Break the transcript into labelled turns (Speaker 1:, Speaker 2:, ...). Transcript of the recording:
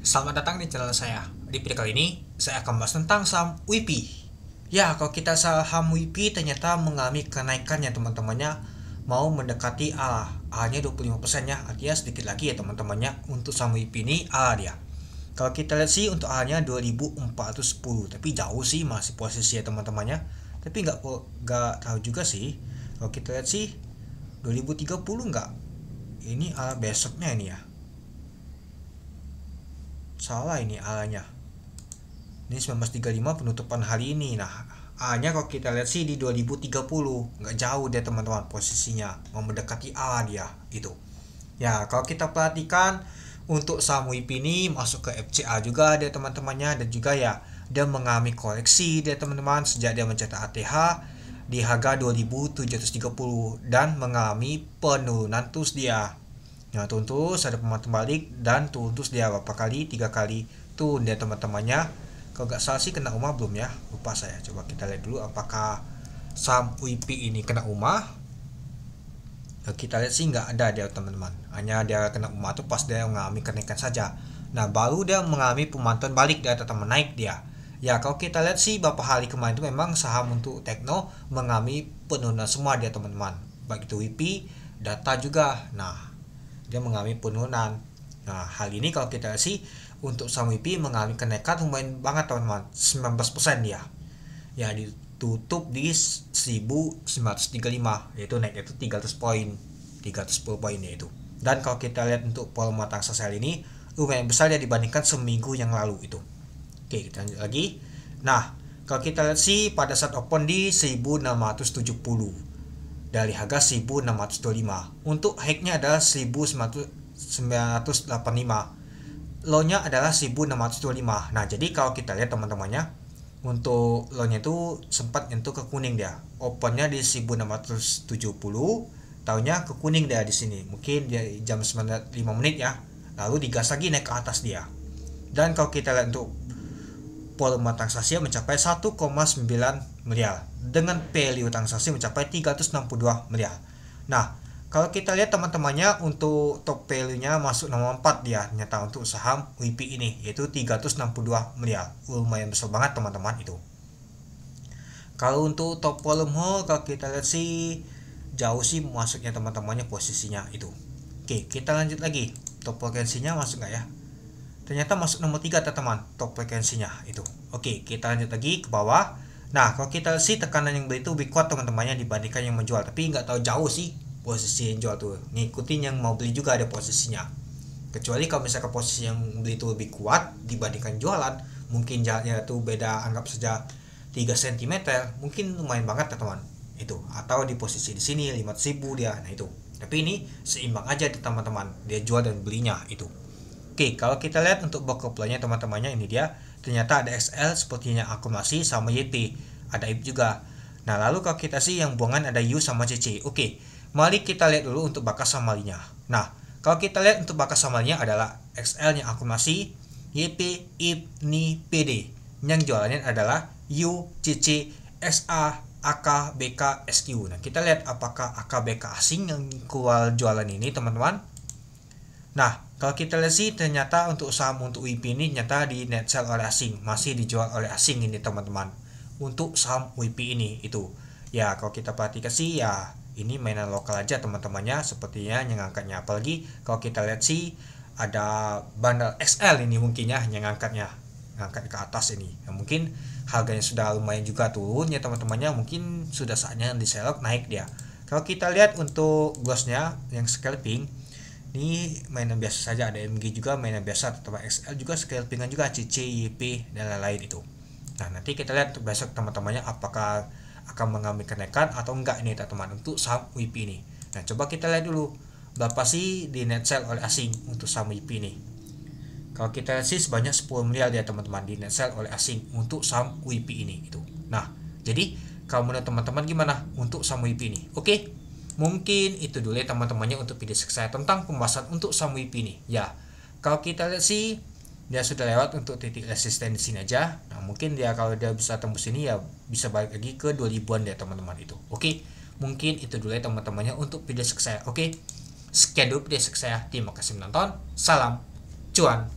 Speaker 1: Selamat datang di channel saya. Di video kali ini, saya akan bahas tentang saham WIPI. Ya, kalau kita saham WIPI ternyata mengalami kenaikan ya teman-temannya, mau mendekati A. A-nya 25% ya, artinya sedikit lagi ya teman-temannya untuk saham WIPI ini A dia. Kalau kita lihat sih untuk A-nya 2410, tapi jauh sih masih posisi ya teman-temannya. Tapi nggak tahu juga sih. Kalau kita lihat sih 2030 nggak. Ini A besoknya ini ya. Salah ini A-nya. Ini 1935 penutupan hari ini. Nah, A-nya kalau kita lihat sih di 2030. Nggak jauh dia teman-teman posisinya. Mau mendekati A dia itu. Ya, kalau kita perhatikan untuk saham WIPI ini masuk ke FCA juga dia teman-temannya. Dan juga ya, dia mengalami koreksi dia teman-teman. Sejak dia mencetak ATH di harga 2730. Dan mengalami penurunan terus dia. Nah, turun terus ada pemantau balik dan turun terus dia berapa kali? 3 kali turun dia teman-temannya. Kalau nggak salah sih kena UMA belum ya? Lupa saya. Coba kita lihat dulu apakah saham WIPI ini kena UMA. Nah, kita lihat sih nggak ada dia teman-teman. Hanya dia kena UMA tuh pas dia mengalami kenaikan saja. Nah, baru dia mengalami pemantauan balik dia tetap menaik dia. Ya, kalau kita lihat sih beberapa hari kemarin itu memang saham untuk Tekno mengalami penurunan semua dia teman-teman. Baik itu WIPI, data juga. Nah, dia mengalami penurunan. Nah, hal ini kalau kita lihat sih untuk saham WIPI mengalami kenaikan lumayan banget teman-teman, 19% dia. Ya, ditutup di 1935, yaitu naik itu 300 poin, 310 poin yaitu. Dan kalau kita lihat untuk volume transaksi sel ini lumayan besar ya dibandingkan seminggu yang lalu itu. Oke, kita lanjut lagi. Nah, kalau kita lihat sih pada saat open di 1670 dari harga 1625. Untuk high-nya adalah 1985. Low-nya adalah 1625. Nah, jadi kalau kita lihat teman-temannya, untuk low-nya itu sempat nyentuh ke kuning dia. Open-nya di 1670, tahunnya ke kuning dia di sini. Mungkin dia jam 95 menit ya. Lalu digas lagi naik ke atas dia. Dan kalau kita lihat untuk volume transaksi mencapai 1,9 miliar dengan value transaksi mencapai 362 miliar. Nah, kalau kita lihat teman-temannya untuk top value-nya masuk nomor 4 dia nyata untuk saham WIPI ini yaitu 362 miliar. Lumayan besar banget teman-teman itu. Kalau untuk top volume kalau kita lihat sih jauh sih masuknya teman-temannya posisinya itu. Oke, kita lanjut lagi. Top frekuensinya masuk nggak ya? Ternyata masuk nomor 3 teman-teman top frekuensinya itu. Oke, kita lanjut lagi ke bawah. Nah, kalau kita sih tekanan yang beli itu lebih kuat teman-temannya dibandingkan yang menjual, tapi nggak tahu jauh sih posisi yang jual tuh. Ngikutin yang mau beli juga ada posisinya. Kecuali kalau misalkan posisi yang beli itu lebih kuat dibandingkan jualan, mungkin jaraknya tuh beda anggap saja 3 cm, mungkin lumayan banget teman-teman. Itu atau di posisi di sini 500.000 dia. Nah, itu. Tapi ini seimbang aja teman-teman. Dia jual dan belinya itu. Oke, kalau kita lihat untuk box supply-nya teman-temannya ini dia ternyata ada XL sepertinya akumulasi sama YP, ada IP juga. Nah, lalu kalau kita sih yang buangan ada U sama CC. Oke, mari kita lihat dulu untuk bakas samarinya. Nah, kalau kita lihat untuk bakas samarinya adalah XL yang akumulasi, YP, IP, NI, PD. Yang jualannya adalah U, CC, SA, AK, BK, SQ. Nah, kita lihat apakah AK, BK asing yang keluar jualan ini teman-teman. Nah, kalau kita lihat sih ternyata untuk saham untuk WIPI ini ternyata di net sell oleh asing, masih dijual oleh asing ini teman-teman. Untuk saham WIPI ini itu. Ya, kalau kita perhatikan sih ya ini mainan lokal aja teman-temannya sepertinya yang angkatnya. Apalagi kalau kita lihat sih ada bundle XL ini mungkin ya yang angkatnya. Ngangkat ke atas ini. Ya, mungkin harganya sudah lumayan juga turun ya teman-temannya, mungkin sudah saatnya di sell naik dia. Kalau kita lihat untuk glossnya yang scalping ini mainan biasa saja, ada MG juga mainan biasa, tetap XL juga scalpingan juga CC, YP dan lain-lain itu. Nah, nanti kita lihat untuk besok teman-temannya apakah akan mengalami kenaikan atau enggak ini teman-teman untuk saham WIPI ini. Nah, coba kita lihat dulu berapa sih di net sell oleh asing untuk saham WIPI ini. Kalau kita lihat sih sebanyak 10 miliar ya teman-teman di net sell oleh asing untuk saham WIPI ini itu. Nah, jadi kalau menurut teman-teman gimana untuk saham WIPI ini? Oke. Mungkin itu dulu ya teman-temannya untuk video saya tentang pembahasan untuk saham WIPI ini. Ya, kalau kita lihat sih dia sudah lewat untuk titik resisten di sini aja. Nah, mungkin dia kalau dia bisa tembus ini ya bisa balik lagi ke 2000-an ya teman-teman itu. Oke, mungkin itu dulu ya teman-temannya untuk video saya. Oke, sekian dulu video saya. Terima kasih menonton. Salam cuan.